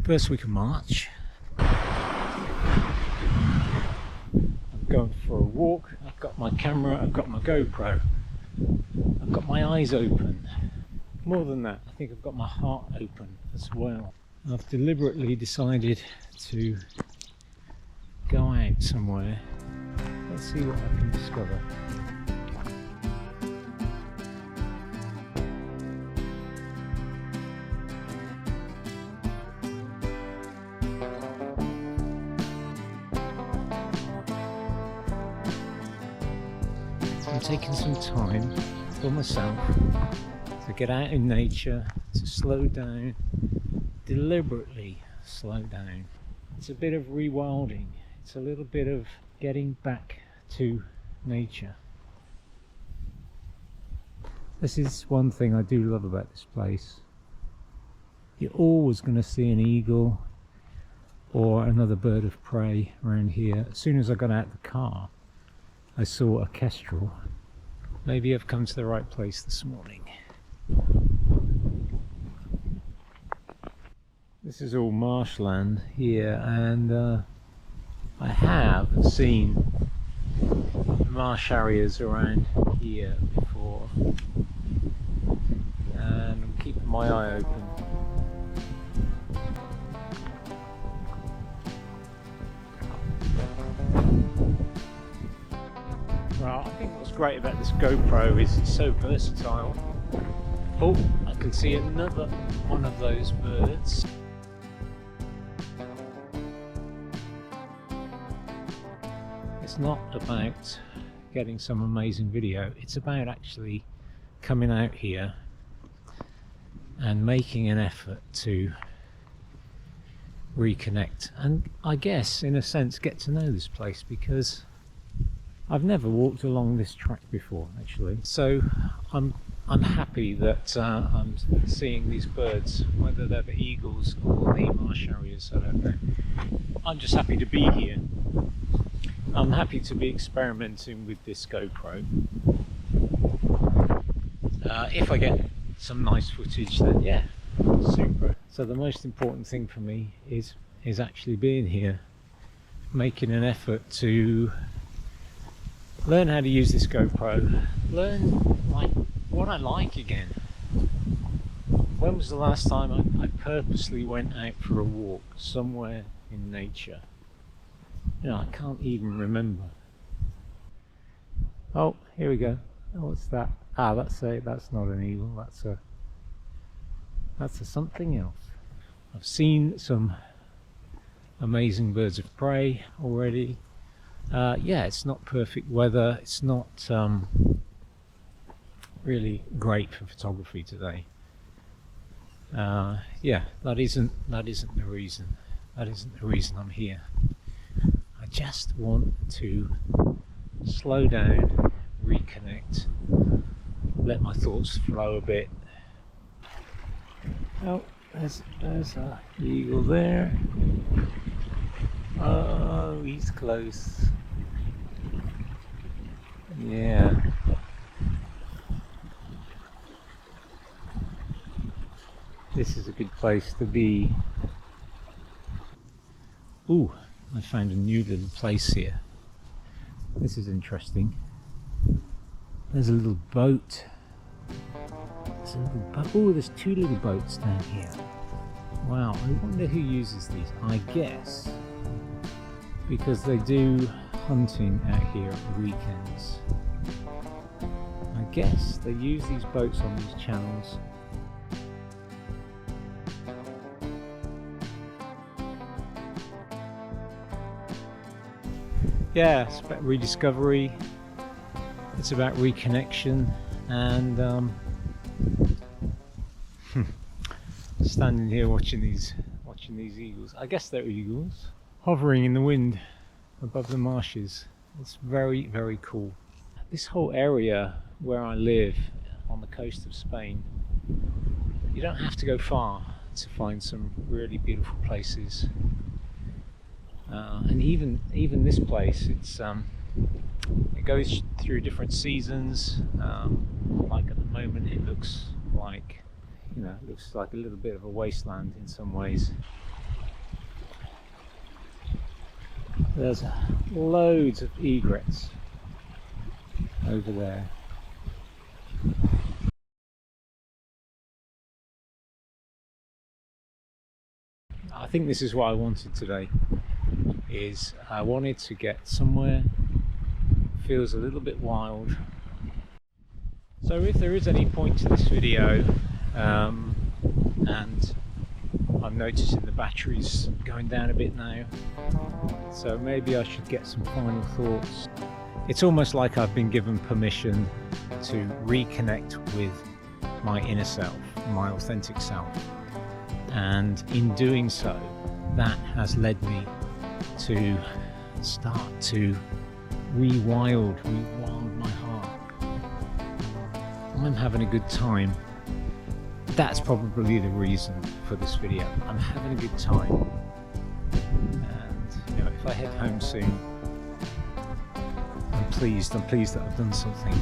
First week of March. I'm going for a walk. I've got my camera, I've got my GoPro. I've got my eyes open. More than that, I think I've got my heart open as well. I've deliberately decided to go out somewhere. Let's see what I can discover. I'm taking some time for myself to get out in nature, to slow down, deliberately slow down. It's a bit of rewilding. It's a little bit of getting back to nature. This is one thing I do love about this place. You're always going to see an eagle or another bird of prey around here. As soon as I got out of the car, I saw a kestrel. Maybe I've come to the right place this morning. This is all marshland here, and I have seen marsh harriers around here before, and I'm keeping my eye open. Well, I think what's great about this GoPro is it's so versatile. Oh, I can see another one of those birds. It's not about getting some amazing video, it's about actually coming out here and making an effort to reconnect and, I guess, in a sense, get to know this place, because I've never walked along this track before actually. So I'm happy that I'm seeing these birds, whether they're the eagles or the marsh harriers, I don't know. I'm just happy to be here. I'm happy to be experimenting with this GoPro. If I get some nice footage, then yeah, super. So the most important thing for me is actually being here, making an effort to learn how to use this GoPro, learn like what I like again. When was the last time I purposely went out for a walk somewhere in nature? You know, I can't even remember. Oh, here we go. Oh, what's that? Ah, that's not an eagle. That's a something else. I've seen some amazing birds of prey already. Yeah, it's not perfect weather. It's not really great for photography today. Yeah, that isn't the reason. That isn't the reason I'm here. I just want to slow down, reconnect, let my thoughts flow a bit. Oh, there's a eagle there. Oh, he's close. Yeah. This is a good place to be. Ooh, I found a new little place here. This is interesting. There's a little boat. Oh, there's two little boats down here. Wow, I wonder who uses these. I guess because they do hunting out here at the weekends. I guess they use these boats on these channels. Yeah, it's about rediscovery, it's about reconnection, and standing here watching these eagles. I guess they're eagles hovering in the wind above the marshes. It's very, very cool. This whole area where I live on the coast of Spain, you don't have to go far to find some really beautiful places. And even this place, it goes through different seasons. Like at the moment, it looks like a little bit of a wasteland in some ways. There's loads of egrets over there. I think this is what I wanted today, is I wanted to get somewhere that feels a little bit wild. So if there is any point to this video, and I'm noticing the battery's going down a bit now, so maybe I should get some final thoughts. It's almost like I've been given permission to reconnect with my inner self, my authentic self, and in doing so, that has led me to start to rewild my heart. I'm having a good time. That's probably the reason for this video. I'm having a good time, and if I head home soon, I'm pleased that I've done something